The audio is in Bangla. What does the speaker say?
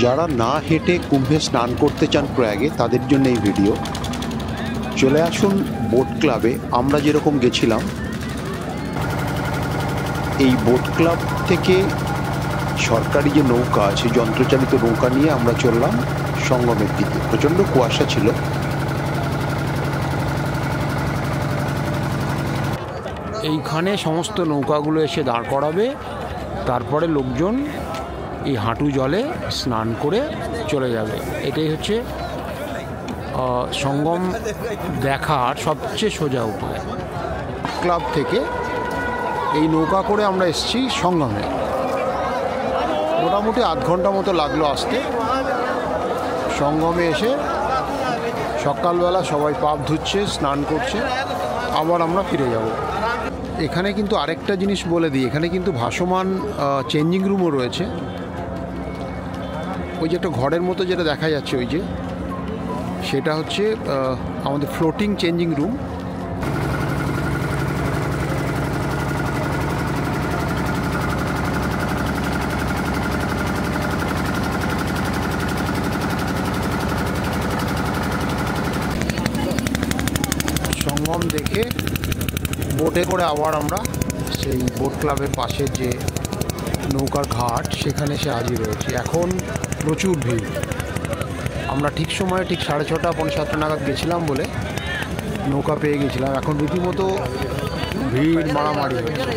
যারা না হেঁটে কুম্ভে স্নান করতে চান প্রয়াগে তাদের জন্য এই ভিডিও। চলে আসুন বোট ক্লাবে। আমরা যেরকম গেছিলাম, এই বোট ক্লাব থেকে সরকারি যে নৌকা আছে, যন্ত্রচালিত নৌকা নিয়ে আমরা চললাম সঙ্গমের দিকে। প্রচণ্ড কুয়াশা ছিল। এইখানে সমস্ত নৌকাগুলো এসে দাঁড় করাবে, তারপরে লোকজন এই হাঁটু জলে স্নান করে চলে যাবে। এটাই হচ্ছে সঙ্গম দেখার সবচেয়ে সোজা উপায়। ক্লাব থেকে এই নৌকা করে আমরা এসেছি সঙ্গমে। মোটামুটি আধ ঘন্টা মতো লাগলো আসতে। সঙ্গমে এসে সকালবেলা সবাই পাপ ধুচ্ছে, স্নান করছে, আবার আমরা ফিরে যাব। এখানে কিন্তু আরেকটা জিনিস বলে দিই, এখানে কিন্তু ভাসমান চেঞ্জিং রুমও রয়েছে। ওই যে একটা ঘরের মতো যেটা দেখা যাচ্ছে, ওই যে সেটা হচ্ছে আমাদের ফ্লোটিং চেঞ্জিং রুম। সঙ্গম দেখে বোটে করে আবার আমরা সেই বোট ক্লাবের পাশের যে নৌকার ঘাট, সেখানে এসে হাজির হয়েছি। এখন প্রচুর ভিড়। আমরা ঠিক সময়ে ঠিক 6:30 পৌনে 7টা নাগাদ গেছিলাম বলে নৌকা পেয়ে গেছিলাম। এখন রীতিমতো ভিড় মারামারি হয়েছে।